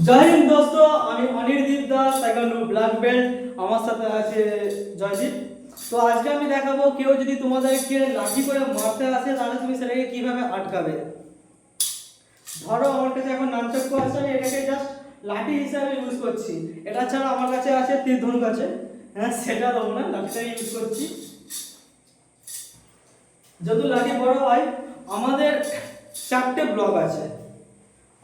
জয় হিন্দ দোস্ত, আমি অনির্দীপ Das taekwondo black belt. আমার সাথে আছে জয়দীপ। তো আজকে আমি দেখাবো কেউ যদি তোমাদেরকে লাঠি করে মারতে আসে তাহলে তুমি সেটাকে কিভাবে আটকাবে। ধরো আমার কাছে এখন নানচক্কু আছে, আমি এটাকে জাস্ট লাঠি হিসাবে ইউজ করছি। এটা ছাড়া আমার কাছে আছে তীর ধনুক আছে, হ্যাঁ সেটা দেবো না, লাঠিটাই ইউজ করছি। যত লাঠি বড় হয় আমাদের চারটে ব্লক আছে,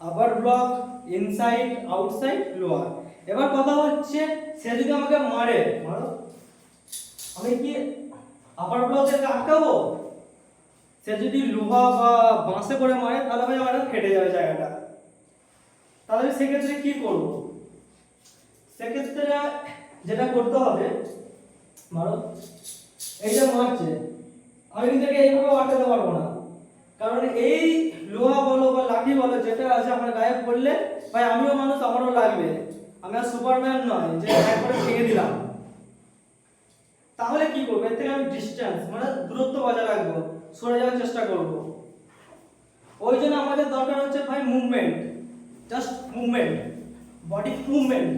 আপার ব্লক, ইনসাইড, আউটসাইড, লোয়ার। এবার কথা হচ্ছে সে যদি আমাকে মারে, মারো, আমি কি আপার ব্লকে আটকাবো? সে যদি লোহা বা বাঁশে করে মারে তাহলে ভাই আমার ফেটে যাবে জায়গাটা। তাহলে সেক্ষেত্রে কি করব? সেক্ষেত্রে যেটা করতে হবে, মারো, এই যে মারছে আমি নিজেকে এইভাবে আটকাতে পারবো না, কারণ এই লোহা বলো বা লাঠি বলো যেটা আছে আমার গায়ে পড়লে ভাই আমিও মানুষ, আমারও লাগবে। আমি আর সুপারম্যান নয় যে একবারে ভেঙে দিলাম। তাহলে কি করবো? এর থেকে আমি ডিস্টেন্স মানে দূরত্ব বজায় রাখবো, সরে যাওয়ার চেষ্টা করব। ওই জন্য আমাদের দরকার হচ্ছে ভাই movement, just movement, body movement.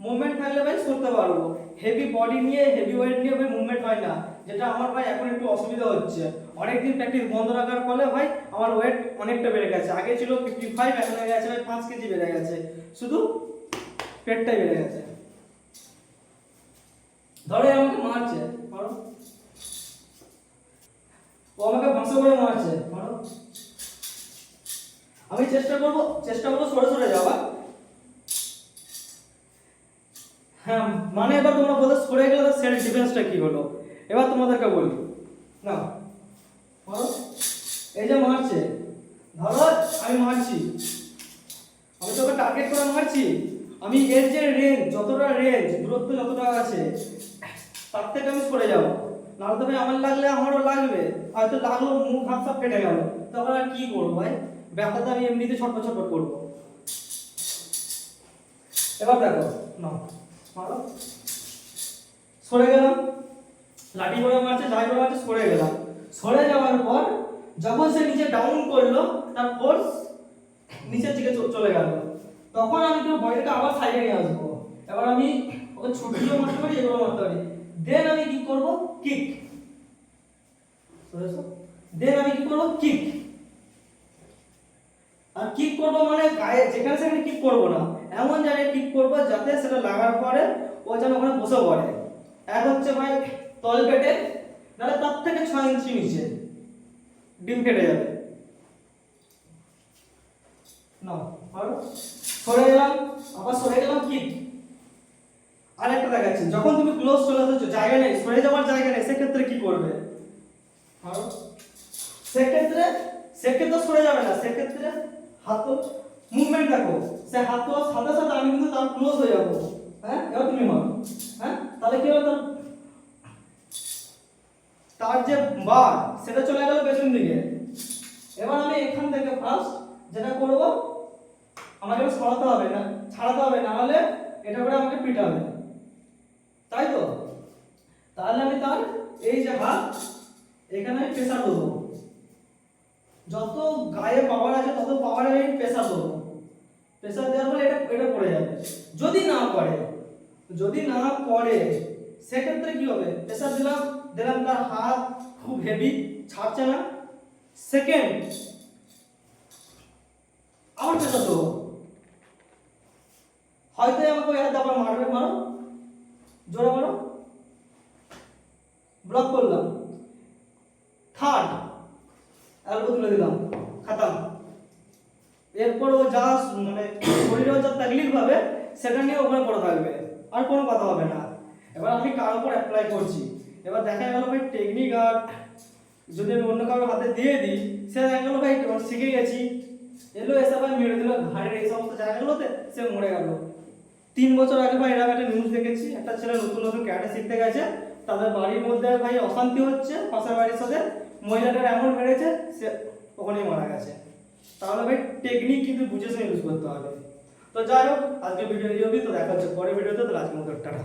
Movement থাকলে ভাই সরতে পারবো। হেভি বডি নিয়ে, হেভি ওয়েট নিয়ে ভাই মুভমেন্ট হয় না, যেটা আমার ভাই এখন একটু অসুবিধা হচ্ছে। অনেকদিন প্র্যাকটিস বন্ধ রাখার ফলে ভাই আমার ওয়েট অনেকটা বেড়ে গেছে। আগে ছিল 55, এখন হয়ে গেছে ভাই 5 কেজি বেড়ে গেছে, শুধু পেটটাই বেড়ে গেছে। ধরে আমাকে মারছে, মারো, ও আমাকে ভাঁসা করে মারছে, মারো, আমি চেষ্টা করবো সরে সরে যাওয়া। হ্যাঁ, মানে এবার তোমরা বলতে সরে গেলে তো সেলফ ডিফেন্সটা কি হলো? এবার তোমাদেরকে বলি না, মারো, এই যে মারছে, ধরো আমি মারছি, আমি তোকে টার্গেট করে মারছি। আমি এর যে রেঞ্জ, যতটা রেঞ্জ, দূরত্ব যতটা আছে তার থেকে আমি সরে যাবো। নাহলে তো ভাই আমার লাগলে আমারও লাগবে, হয়তো লাগলো মুখ হাত সব কেটে গেল, তখন আর কি করবো ভাই? ব্যাপারটা আমি এমনিতে ছটফট ছটফট করবো। এবার দেখো, না মারো, সরে গেলাম, লাঠি করে মারছে, যাই করে মারছে, সরে গেলাম। সরে যাওয়ার পর যখন সে নিচে ডাউন করলো, তার ফোর্স নিচের দিকে চলে গেল, তখন আমি তো বডিটাকে আবার সাইডে নিয়ে আসবো। এবার আমি ওকে ছুটিও মারতে পারি, এগুলো মারতে পারি। দেন আমি কি করব? কিক। দেন আমি কি করব? কিক। আর কিক করব মানে গায়ে যেখানে সেখানে কিক করব না, এমন জায়গায় কিক করব যাতে সেটা লাগার পরে ও যেন ওখানে বসে পড়ে। এক হচ্ছে ভাই তল পেটে, নাহলে তার থেকে 6 ইঞ্চি নিচে, ডিম ফেটে যাবে। না, আর সরে গেলাম, আবার সরে গেলাম, কিক। আরেকটা দেখাচ্ছি, যখন তুমি ক্লোজ চলে আসছো, জায়গা নেই, সরে যাওয়ার জায়গা নেই, সেক্ষেত্রে কি করবে? আর সেক্ষেত্রে সরে যাবে না, সেক্ষেত্রে হাত মুভমেন্ট দেখো, সে হাত তোলার সাথে সাথে আমি কিন্তু তার ক্লোজ হয়ে যাবো। হ্যাঁ, এবার তুমি মারো। হ্যাঁ, তাহলে কি হবে? তার যে বার সেটা চলে গেল পেছন দিকে। এবার আমি এখান থেকে ফার্স্ট যেটা করব, আমাকে সরাতে হবে না, ছাড়াতে হবে, না হলে এটা করে আমাকে পিটাবে, তাই তো? তাহলে আমি তার এই যে হাত, এখানে প্রেসার দেবো, যত গায়ে পাওয়ার আছে তত পাওয়ারে আমি প্রেসার দেবো। প্রেসার দেওয়ার ফলে এটা পড়ে যাবে। যদি না পড়ে সেক্ষেত্রে কি হবে? প্রেসার দিলাম, তার হাত খুব হেভি, ছাড়ছে না। সেকেন্ড আবার প্রেসার দেবো, হয়তো আমাকে হাত আবার মারবে, মারো, জোরে মারো, ব্লক করলাম। থার্ড এলবো তুলে দিলাম, খতম। এরপর ও যা মানে শরীরে যা তাকলিফ হবে সেটা নিয়ে ওখানে পড়ে থাকবে, আর কোনো কথা হবে না। এবার আমি কার উপর অ্যাপ্লাই করছি, এবার দেখা গেল ভাই টেকনিক আর যদি আমি অন্য কারোর হাতে দিয়ে দিই, সে দেখা গেল ভাই শিখে গেছি, এলো এসে ভাই মেরে দিল ঘাড়ের এই সমস্ত জায়গাগুলোতে, সে মরে গেল। 3 বছর আগে ভাই এরকম একটা নিউজ দেখেছি, একটা ছেলে নতুন নতুন ক্যারাটে শিখতে গেছে, তাদের বাড়ির মধ্যে ভাই অশান্তি হচ্ছে, পাশের বাড়ির সাথে মহিলাটার এমন মেরেছে সে ওখানেই মারা গেছে। তাহলে ভাই টেকনিক কিন্তু বুঝে শুনে ইউজ করতে হবে। তো যাই হোক, আজকে ভিডিও এই অবধি, তো দেখা হচ্ছে পরের ভিডিওতে। তো আজকের মতো টাটা।